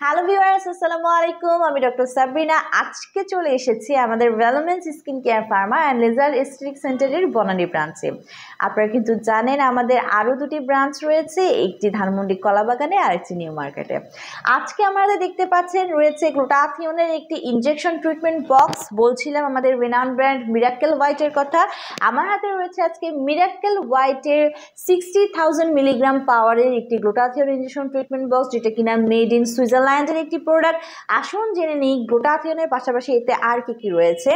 Hello viewers, আসসালামু আলাইকুম। আমি ডক্টর সাবরিনা। আজকে চলে এসেছি আমাদের ভেলোমেন্স skin care pharma and laser aesthetic সেন্টারের বনানী ব্রাঞ্চে। আপনারা কিন্তু জানেন আমাদের আরও দুটি ব্রাঞ্চ রয়েছে, একটি ধানমন্ডি কলাবাগানে আর একটি নিউ মার্কেটে। আজকে আমাদের দেখতে পাচ্ছেন রয়েছে গ্লুটাথিওনের একটি ইনজেকশন ট্রিটমেন্ট বক্স। বলছিলাম আমাদের রেনাউন্ড ব্র্যান্ড মিরাক্কেল হোয়াইটের কথা। আমার হাতে রয়েছে আজকে মিরাক্কেল হোয়াইটের 60,000 মিলিগ্রাম পাওয়ারের একটি গ্লুটাথিওন ইনজেকশন ট্রিটমেন্ট বক্স, যেটা কিনা মেড ইন সুইজারল্যান্ডের একটি প্রোডাক্ট। আসুন জেনে নিই গ্লুটাথিওনের পাশাপাশি এতে আর কি রয়েছে।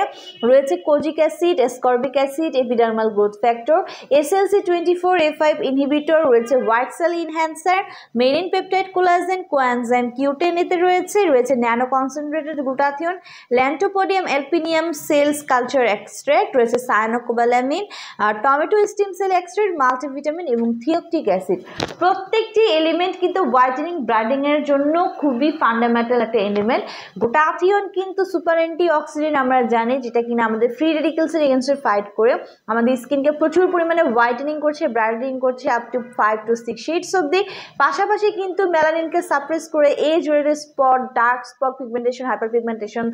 রয়েছে kojic acid, ascorbic acid, epidermal growth factor, SLC24A5 inhibitor, রয়েছে white cell enhancer, marine peptide collagen, coenzyme Q10 এতে রয়েছে nano concentrated glutathione, leontopodium alpinum cells culture extract, রয়েছে cyanocobalamin, tomato stem cell extract, multivitamin এবং thioctic acid. প্রত্যেকটি element কিন্তু whitening brightening এর জন্য খুবই ফান্ডামেন্টাল একটা এলিমেন্ট। গ্লুটাথিওন কিন্তু সুপার অ্যান্টি অক্সিডেন্ট আমরা জানি, যেটা কিনা আমাদের ফ্রি রেডিকেলসের এগেইনস্টে ফাইট করে আমাদের স্কিনকে প্রচুর পরিমাণে হোয়াইটেনিং করছে, ব্রাইটেনিং করছে আপ টু 5 to 6 শেডস অবধি। পাশাপাশি কিন্তু মেলানিনকে সাপ্রেস করে age related spot, dark spot, pigmentation, hyper pigmentation,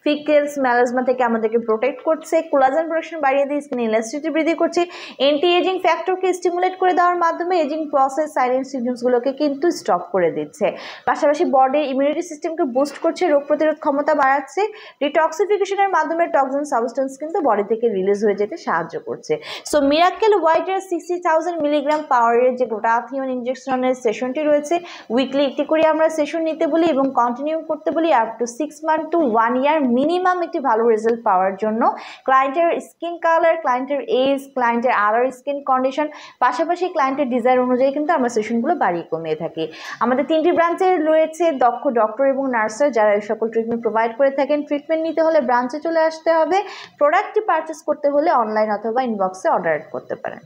freckles, melasma থেকে আমাদেরকে প্রোটেক্ট করছে, কোলাজেন প্রোডাকশন বাড়িয়ে দিয়ে স্কিন ইলাস্টিসিটি বৃদ্ধি করছে, এন্টি এজিং ফ্যাক্টরকে স্টিমুলেট করে দেওয়ার মাধ্যমে এজিং প্রসেস, সাইলেন্ট সিমটমসগুলোকে কিন্তু স্টপ করে দিচ্ছে। পাশাপাশি বডির ইমিউনিটি সিস্টেমকে বুস্ট করছে, রোগ প্রতিরোধ ক্ষমতা বাড়াচ্ছে, ডিটক্সিফিকেশনের মাধ্যমে টক্সিন সাবস্টেন্স কিন্তু বডি থেকে রিলিজ হয়ে যেতে সাহায্য করছে। সো মিরাক্কেল হোয়াইটের 60,000 মিলিগ্রাম পাওয়ারের যে গ্লুটাথিওন ইনজেকশনের সেশনটি রয়েছে, উইকলি একটি করে আমরা সেশন নিতে বলি এবং কন্টিনিউ করতে বলি up to 6 month to 1 year minimum একটি ভালো রেজাল্ট পাওয়ার জন্য। ক্লায়েন্টের স্কিন কালার, ক্লায়েন্টের এজ, ক্লায়েন্টের আদার স্কিন কন্ডিশন, পাশাপাশি ক্লায়েন্টের ডিজায়ার অনুযায়ী কিন্তু আমরা সেশনগুলো বাড়িয়ে কমিয়ে থাকি। আমাদের 3টি ব্রাঞ্চে রয়েছে দক্ষ ডক্টর এবং নার্সার, যারা এই সকল ট্রিটমেন্ট প্রোভাইড করে থাকেন। ট্রিটমেন্ট নিতে হলে ব্রাঞ্চে চলে আসতে হবে, প্রোডাক্টটি পারচেস করতে হলে অনলাইন অথবা ইনবক্সে অর্ডার করতে পারেন।